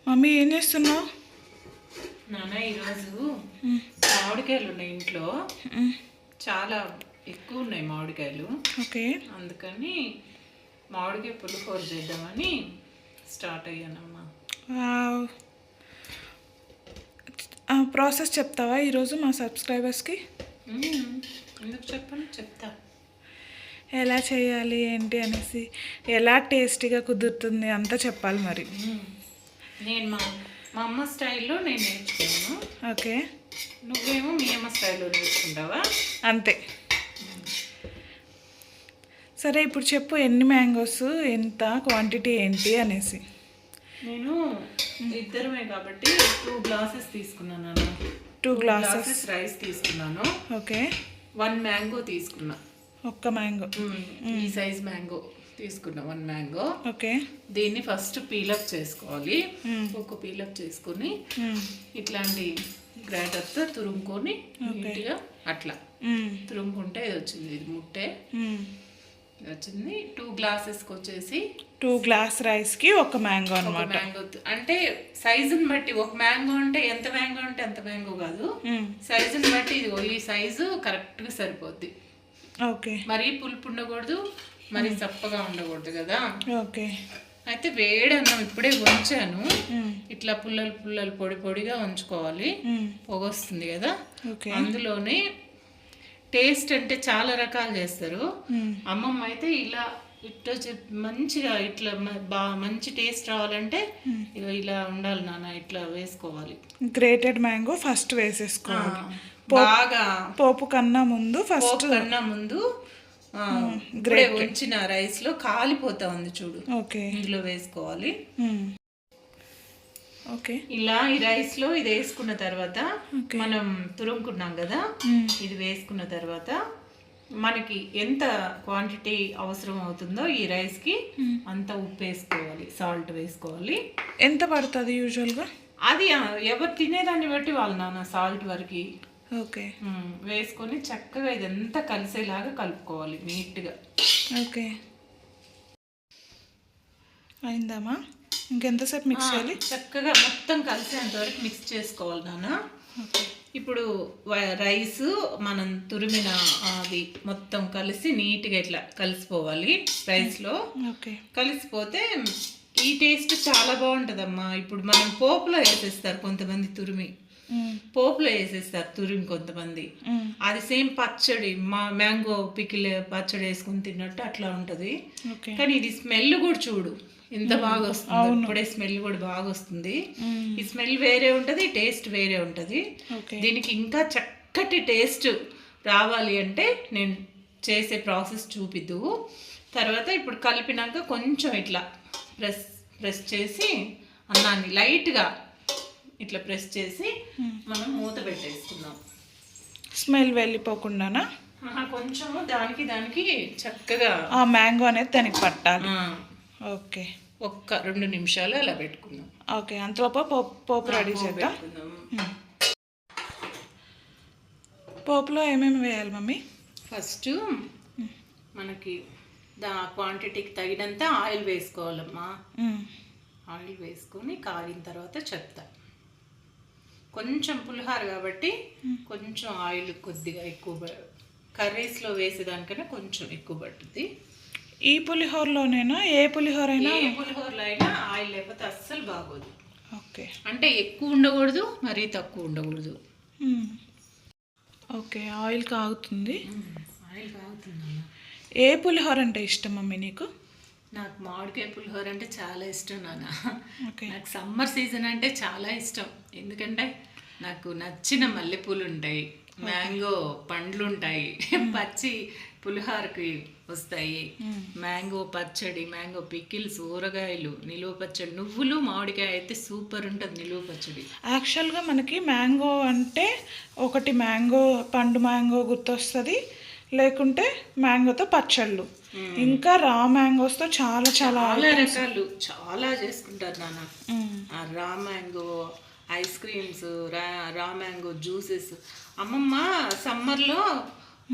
Mummy ఏం చేస్తున్నావు? నాన్న ఈరోజు మామిడికాయలు ఉన్నాయి ఇంట్లో, చాలా ఎక్కువ ఉన్నాయి మామిడికాయలు. ఓకే, అందుకని మామిడికాయ పులిహోర చేద్దామని స్టార్ట్ అయ్యానమ్మా. ప్రాసెస్ చెప్తావా ఈరోజు మా సబ్స్క్రైబర్స్కి? ఎందుకు చెప్పను, చెప్తా. ఎలా చేయాలి ఏంటి అనేసి, ఎలా టేస్టీగా కుదురుతుంది అంతా చెప్పాలి మరి. నేను మా అమ్మ స్టైల్లో నేను నేర్చుకున్నాను. ఓకే, నువ్వేమో మీ అమ్మ స్టైల్లో నేర్చుకుంటావా? అంతే. సరే, ఇప్పుడు చెప్పు ఎన్ని మ్యాంగోస్, ఎంత క్వాంటిటీ ఏంటి అనేసి. నేను ఇద్దరమే కాబట్టి 2 గ్లాసెస్ తీసుకున్నాను అన్న. 2 గ్లాసెస్ రైస్ తీసుకున్నాను. ఓకే, 1 మ్యాంగో తీసుకున్నా. ఒక్క మ్యాంగో, ఈ సైజ్ మ్యాంగో తీసుకున్నా, 1 మ్యాంగో. ఓకే, దీన్ని ఫస్ట్ పీలప్ చేసుకోవాలి. ఒక పీలప్ చేసుకొని ఇట్లాంటి గ్రైండర్తో తురుముకొని నీట్గా అట్లా తురుముకుంటే ఇది వచ్చింది. ఇది ముట్టే వచ్చింది. 2 గ్లాసెస్కి వచ్చేసి 2 గ్లాస్ రైస్కి ఒక మ్యాంగో అనమాట. మ్యాంగో అంటే సైజుని బట్టి, ఒక మ్యాంగో అంటే ఎంత మ్యాంగో అంటే అంత మ్యాంగో కాదు, సైజుని బట్టి ఇది ఈ సైజు కరెక్ట్గా సరిపోద్ది. ఓకే, మరీ పులుపు ఉండకూడదు, మరి చప్పగా ఉండకూడదు కదా. ఓకే, అయితే వేడన్నం ఇప్పుడే ఉంచాను. ఇట్లా పుల్లలు పుల్లలు పొడి పొడిగా ఉంచుకోవాలి. పొగ వస్తుంది కదా, అందులోనే టేస్ట్ అంటే చాలా రకాలు చేస్తారు. అమ్మమ్మ అయితే ఇలా ఇట్లా మంచిగా ఇట్లా మంచి టేస్ట్ రావాలంటే ఇలా ఉండాలి నాన్న, ఇట్లా వేసుకోవాలి. గ్రేటెడ్ మ్యాంగో ఫస్ట్ వేసేసుకోవాలి. బాగా పోపు కన్నా ముందు, ఫస్ట్ కన్నా ముందు గ్రేట్ ఉంచిన రైస్ లో కాలిపోతా ఉంది చూడు, ఓకే, ఇందులో వేసుకోవాలి. ఓకే, ఇలా ఈ రైస్ లో ఇది వేసుకున్న తర్వాత మనం తురుముకున్నాం కదా, ఇది వేసుకున్న తర్వాత మనకి ఎంత క్వాంటిటీ అవసరం అవుతుందో ఈ రైస్ కి అంత ఉప్పు వేసుకోవాలి, సాల్ట్ వేసుకోవాలి. ఎంత పడుతుంది యూజువల్గా? అది ఎవరు తినేదాన్ని బట్టి వాళ్ళు నాన్న సాల్ట్ వరకు. ఓకే, వేసుకొని చక్కగా ఇదంతా కలిసేలాగా కలుపుకోవాలి నీట్గా. ఓకే, అయిందమ్మా? ఇంకెంతసేపు మిక్స్ చేయాలి? చక్కగా మొత్తం కలిసేంత వరకు మిక్స్ చేసుకోవాలి నాన్న. ఇప్పుడు రైస్ మనం తురిమిన అది మొత్తం కలిసి నీట్గా ఇట్లా కలిసిపోవాలి రైస్లో. కలిసిపోతే ఈ టేస్ట్ చాలా బాగుంటుందమ్మా. ఇప్పుడు మనం పోపులో వేసేస్తారు కొంతమంది, పోపులో వేసేస్తారు తురిమి కొంతమంది. అది సేమ్ పచ్చడి, మ్యాంగో పికిల్ పచ్చడి వేసుకుని తిన్నట్టు అట్లా ఉంటుంది. కానీ ఇది స్మెల్ కూడా చూడు ఎంత బాగా వస్తుంది. ఇప్పుడే స్మెల్ కూడా బాగా వస్తుంది. ఈ స్మెల్ వేరే ఉంటుంది, టేస్ట్ వేరే ఉంటుంది. దీనికి ఇంకా చక్కటి టేస్ట్ రావాలి అంటే నేను చేసే ప్రాసెస్ చూపిద్దు. తర్వాత ఇప్పుడు కలిపినాక కొంచెం ఇట్లా ప్రెస్ చేసి అన్నాన్ని లైట్గా ఇట్లా ప్రెస్ చేసి మనం మూత పెట్టేసుకుందాం. స్మెల్ వెళ్ళిపోకుండానా? కొంచెం దానికి చక్కగా ఆ మ్యాంగో అనేది దానికి పట్టాలి. ఓకే, ఒక్క 2 నిమిషాలు అలా పెట్టుకుందాం. ఓకే, అంతలోపు పోపు రెడీ చేద్దాం. పోపులో ఏమేమి వేయాలి మమ్మీ? ఫస్ట్ మనకి క్వాంటిటీకి తగినంత ఆయిల్ వేసుకోవాలమ్మా. ఆయిల్ వేసుకొని కాగిన తర్వాత చెప్తా. కొంచెం పులిహోర కాబట్టి కొంచెం ఆయిల్ కొద్దిగా ఎక్కువ, కర్రీస్లో వేసేదానికన్నా కొంచెం ఎక్కువ పడుతుంది. ఈ పులిహోరలోనైనా ఏ పులిహోర అయినా? ఏ పులిహోరలో అయినా ఆయిల్ లేకపోతే అస్సలు బాగోదు. ఓకే, అంటే ఎక్కువ ఉండకూడదు, మరీ తక్కువ ఉండకూడదు. ఓకే, ఆయిల్ కాగుతుంది. ఆయిల్ కాగుతుంది. ఏ పులిహోర అంటే ఇష్టం మమ్మీ నీకు? నాకు మామిడికాయ పులిహోర అంటే చాలా ఇష్టం నాన్న. నాకు సమ్మర్ సీజన్ అంటే చాలా ఇష్టం. ఎందుకంటే నాకు నచ్చిన మల్లెపూలు ఉంటాయి, మ్యాంగో పండ్లు ఉంటాయి, పచ్చి పులిహోరకి వస్తాయి, మ్యాంగో పచ్చడి, మ్యాంగో పికిల్స్, ఊరగాయలు, నిలువ పచ్చడి, నువ్వులు, మామిడికాయ అయితే సూపర్ ఉంటుంది నిలువ పచ్చడి. యాక్చువల్గా మనకి మ్యాంగో అంటే ఒకటి మ్యాంగో, పండు మ్యాంగో గుర్తొస్తుంది, లేకుంటే మ్యాంగోతో పచ్చళ్ళు, ఇంకా రా మ్యాంగోస్తో చాలా చాలా రకాలు చాలా చేసుకుంటారు నాన్న. Raw mango ice creams, raw mango juices. అమ్మమ్మ సమ్మర్లో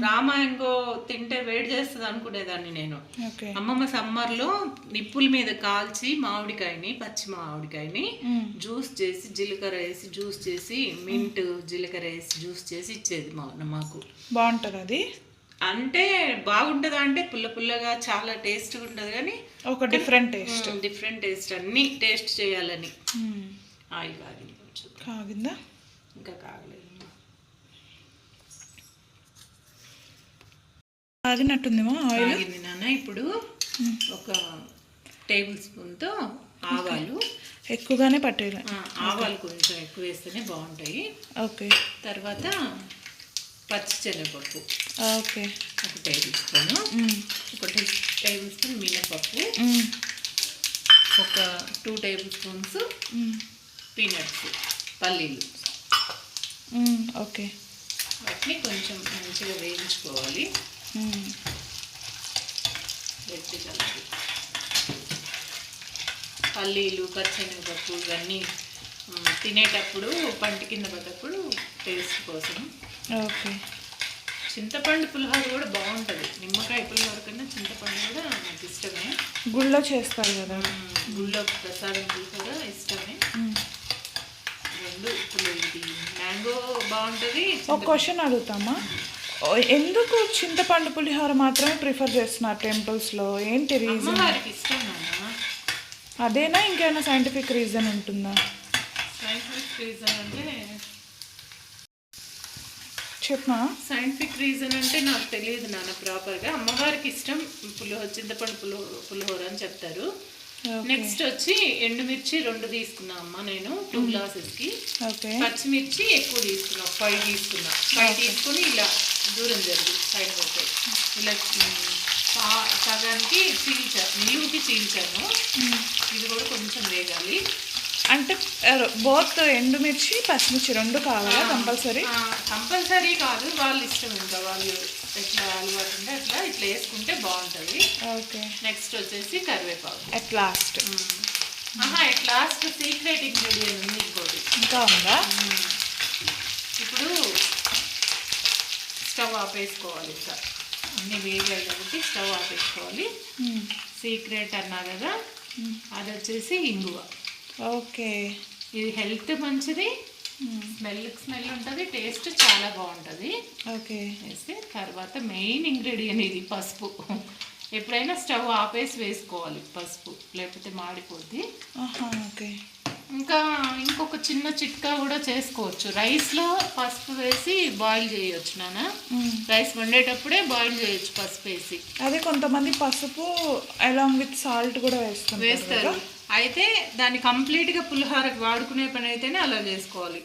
రా మ్యాంగో తింటే వేడి చేస్తుంది అనుకునేదాన్ని నేను. ఓకే. అమ్మమ్మ సమ్మర్లో నిప్పుల మీద కాల్చి మామిడికాయని, పచ్చి మామిడికాయని జ్యూస్ చేసి, జీలకర్ర వేసి జ్యూస్ చేసి, మింట్ జీలకర్ర వేసి జ్యూస్ చేసి ఇచ్చేది మాకు. బాగుంటుంది అది. అంటే బాగుంటుందా అంటే పుల్ల పుల్లగా చాలా టేస్ట్గా ఉంటుంది, కానీ ఒక డిఫరెంట్ టేస్ట్ అన్ని టేస్ట్ చేయాలని. ఆయిల్ కాగింది కొంచెం. కాగిందా? ఇంకా కాగలేదు. కాగినట్టుందేమో ఆయిల్. కాగింది నాన్న. ఇప్పుడు ఒక టేబుల్ స్పూన్తో ఆవాలు, ఎక్కువగానే పట్టేయాలి. ఆవాలు కొంచెం ఎక్కువ వేస్తేనే బాగుంటాయి. ఓకే. తర్వాత పచ్చి శనగపప్పు ఓకే, ఒక టేబుల్ స్పూన్, ఒక టేబుల్ స్పూన్ మినపప్పు, ఒక 2 టేబుల్ స్పూన్స్ పీనట్స్, పల్లీలు. ఓకే. వాటిని కొంచెం మంచిగా వేయించుకోవాలి. వెట్టి కలిపి పల్లీలు, పచ్చెనగపప్పు ఇవన్నీ తినేటప్పుడు పంటి కింద పడ్డప్పుడు టేస్ట్ కోసం. ఓకే. చింతపండు పులిహోర కూడా బాగుంటుంది. నిమ్మకాయ పులిహోర కన్నా చింతపండు కూడా నాకు ఇష్టమే. గుళ్ళో చేస్తారు కదా, గుళ్ళో ప్రసాదం పులిహోర ఇష్టమే. రెండు ఇప్పుడు ఇది మ్యాంగో బాగుంటుంది. ఒక క్వశ్చన్ అడుగుతామా, ఎందుకు చింతపండు పులిహోర మాత్రమే ప్రిఫర్ చేస్తున్నారు టెంపుల్స్లో? ఏంటి రీజన్? అమ్మవారికి ఇష్టం నాన్న. అదేనా, ఇంకేమైనా సైంటిఫిక్ రీజన్ ఉంటుందా? సైంటిఫిక్ రీజన్ అంటే చెప్పమా. సైంటిఫిక్ రీజన్ అంటే నాకు తెలియదు నాన్న ప్రాపర్గా. అమ్మవారికి ఇష్టం చింతపండు పులిహోర అని చెప్తారు. నెక్స్ట్ వచ్చి ఎండుమిర్చి 2 తీసుకున్నా అమ్మ నేను 2 గ్లాసెస్కి. పచ్చిమిర్చి ఎక్కువ తీసుకున్నా, 5 తీసుకున్నా. 5 తీసుకొని ఇలా దూరం జరిగి సైడ్ పోతే ఇలా సగానికి నిలువుకి చీల్చాను. ఇది కూడా కొంచెం వేగాలి. అంటే బోత్ ఎండుమిర్చి పచ్చిమిర్చి 2 కావాలా కంపల్సరీ? కంపల్సరీ కాదు, వాళ్ళ ఇష్టం. ఇంకా వాళ్ళు ఎట్లా అలవాటు ఉంటే అట్లా ఇట్లా వేసుకుంటే బాగుంటుంది. ఓకే. నెక్స్ట్ వచ్చేసి కరివేపాకు. అట్ లాస్ట్ సీక్రెట్ ఇంగ్రీడియంట్ ఉంది ఇంకోటి. ఇంకా ఉందా? ఇప్పుడు స్టవ్ ఆపేసుకోవాలి. ఇంకా అన్నీ వేగాయి కాబట్టి స్టవ్ ఆపేసుకోవాలి. సీక్రెట్ అన్నా కదా, అది వచ్చేసి ఇంగువ. ఓకే. ఇది హెల్త్ మంచిది, స్మెల్ ఉంటుంది, టేస్ట్ చాలా బాగుంటుంది. ఓకే. వేస్తే తర్వాత మెయిన్ ఇంగ్రీడియంట్ ఇది పసుపు. ఎప్పుడైనా స్టవ్ ఆపేసి వేసుకోవాలి పసుపు, లేకపోతే మాడిపోద్ది. ఓకే. ఇంకా ఇంకొక చిన్న చిట్కా కూడా చేసుకోవచ్చు. రైస్లో పసుపు వేసి బాయిల్ చేయొచ్చు నాన్న. రైస్ వండేటప్పుడే బాయిల్ చేయొచ్చు పసుపు వేసి. అదే కొంతమంది పసుపు అలాంగ్ విత్ సాల్ట్ కూడా వేస్తారు. అయితే దాన్ని కంప్లీట్గా పులిహోరకు వాడుకునే పని అయితేనే అలా చేసుకోవాలి.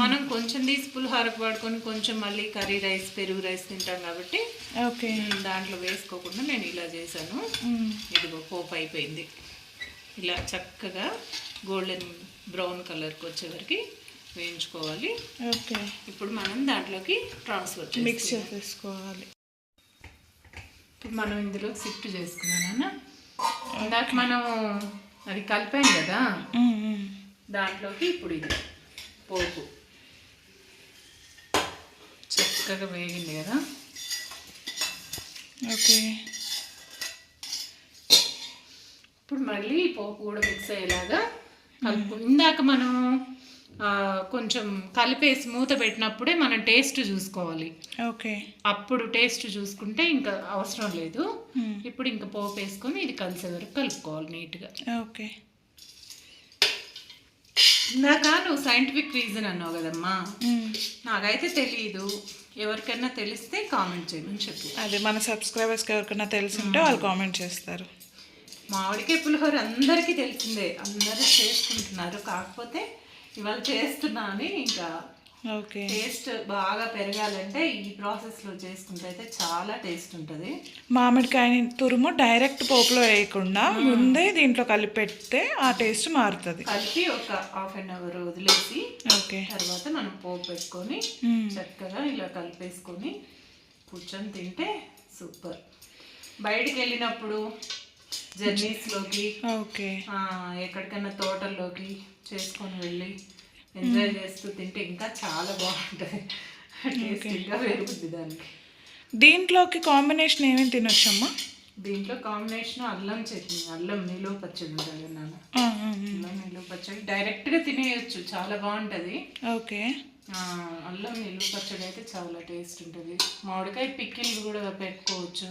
మనం కొంచెం తీసి పులిహోరకు వాడుకొని కొంచెం మళ్ళీ కర్రీ రైస్, పెరుగు రైస్ తింటాం కాబట్టి ఓకే దాంట్లో వేసుకోకుండా నేను ఇలా చేశాను. ఇదిగో పోపు అయిపోయింది. ఇలా చక్కగా గోల్డెన్ బ్రౌన్ కలర్కి వచ్చే వరకు వేయించుకోవాలి. ఓకే. ఇప్పుడు మనం దాంట్లోకి ట్రాన్స్ఫర్ మిక్స్ చేసేసుకోవాలి. ఇప్పుడు మనం ఇందులో షిఫ్ట్ చేసుకున్నాను. ఇందాక మనం అది కలిపాం కదా, దాంట్లోకి ఇప్పుడు ఇది పోపు చక్కగా వేగింది కదా. ఓకే. ఇప్పుడు మళ్ళీ పోపు కూడా మిక్స్ అయ్యేలాగా కలుపు. ఇందాక మనం కొంచెం కలిపేసి మూత పెట్టినప్పుడే మనం టేస్ట్ చూసుకోవాలి. ఓకే. అప్పుడు టేస్ట్ చూసుకుంటే ఇంకా అవసరం లేదు. ఇప్పుడు ఇంకా పోపు వేసుకొని ఇది కలిసే వరకు కలుపుకోవాలి నీట్గా. ఓకే. ఇందాక నువ్వు సైంటిఫిక్ రీజన్ అన్నావు కదమ్మా, నాకైతే తెలియదు. ఎవరికైనా తెలిస్తే కామెంట్ చేయమని చెప్పు. అదే మన సబ్స్క్రైబర్స్కి ఎవరికైనా తెలిసింటే వాళ్ళు కామెంట్ చేస్తారు. మామిడికాయ పులిహోర అందరికీ తెలిసిందే, అందరూ చేసుకుంటున్నారు. కాకపోతే ఇవాళ చేస్తున్నా అని ఇంకా ఓకే. టేస్ట్ బాగా పెరగాలంటే ఈ ప్రాసెస్లో చేసుకుంటే అయితే చాలా టేస్ట్ ఉంటుంది. మామిడికాయని తురుము డైరెక్ట్ పోపులో వేయకుండా ముందే దీంట్లో కలిపి పెడితే ఆ టేస్ట్ మారుతుంది. కలిపి ఒక ½ అన్ అవర్ వదిలేసి ఓకే తర్వాత మనం పోపు పెట్టుకొని చక్కగా ఇలా కలిపేసుకొని కూర్చొని తింటే సూపర్. బయటికి వెళ్ళినప్పుడు జర్నీస్లోకి, ఓకే, ఎక్కడికైనా తోటల్లోకి చేసుకొని వెళ్ళి ఎంజాయ్ చేస్తూ తింటే ఇంకా చాలా బాగుంటుంది. టేస్ట్ ఇంకా పెరుగుద్ది దానికి. దీంట్లోకి కాంబినేషన్ ఏమేమి తినొచ్చమ్మా? దీంట్లో కాంబినేషన్ అల్లం చట్నీ, అల్లం నిలువ పచ్చడి ఉంటుంది నాన్న. అల్లం నిలువ పచ్చడి డైరెక్ట్గా తినేయచ్చు, చాలా బాగుంటుంది. ఓకే. అల్లం నిలువ పచ్చడి అయితే చాలా టేస్ట్ ఉంటుంది. మామిడికాయ పిక్కిల్ కూడా పెట్టుకోవచ్చు.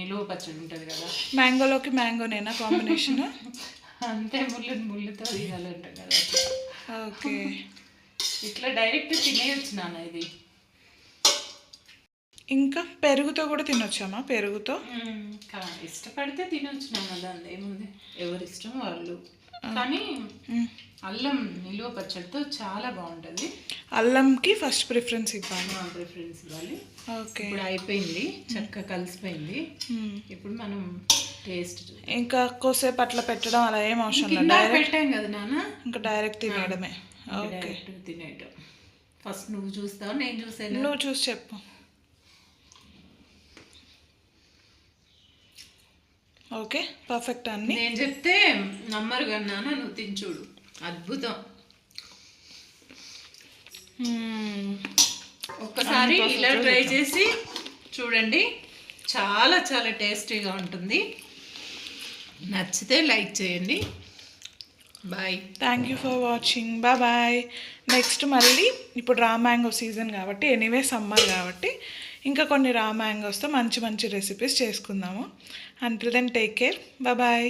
నిలువ పచ్చడి ఉంటుంది కదా. మ్యాంగోలోకి మ్యాంగోనేనా కాంబినేషన్? అంతే, ముళ్ళుతో తీయాలంట కదా. ఓకే. ఇట్లా డైరెక్ట్ తినేయచ్చు నాన్న ఇది. ఇంకా పెరుగుతో కూడా తినొచ్చమ్మా? పెరుగుతో ఇష్టపడితే తినొచ్చు నాన్న, దాన్ని ఏముంది, ఎవరి ఇష్టం వాళ్ళు. కానీ అల్లం నిలువ పచ్చడితో చాలా బాగుంటుంది. అల్లంకి ఫస్ట్ ప్రిఫరెన్స్ ఇవ్వాలి. ఓకే. ఇప్పుడు అయిపోయింది, చక్కగా కలిసిపోయింది. ఇప్పుడు మనం టేస్ట్ ఇంకా కొద్దిసేపు అట్లా పెట్టడం అలా ఏం అవసరం లేదు, పెట్టాం కదా నాన్న, ఇంకా డైరెక్ట్ తినేయడమే. ఓకే, తినేయడం. ఫస్ట్ నువ్వు చూస్తావు, నేను చూసాను. నువ్వు చూసి చెప్పు. ఓకే, పర్ఫెక్ట్ అన్ని. నేను చెప్తే నమ్మరు కదా నాన్న, నువ్వు తిని చూడు, అద్భుతం. ఒక్కసారి ఇలా ట్రై చేసి చూడండి, చాలా చాలా టేస్టీగా ఉంటుంది. నచ్చితే లైక్ చేయండి. Bye. Thank you for watching. Bye. Next మళ్ళీ ఇప్పుడు రా మ్యాంగో సీజన్ కాబట్టి, ఎనీవే సమ్మర్ కాబట్టి ఇంకా కొన్ని రా మ్యాంగోస్తో మంచి మంచి రెసిపీస్ చేసుకుందాము. Until then take care. Bye.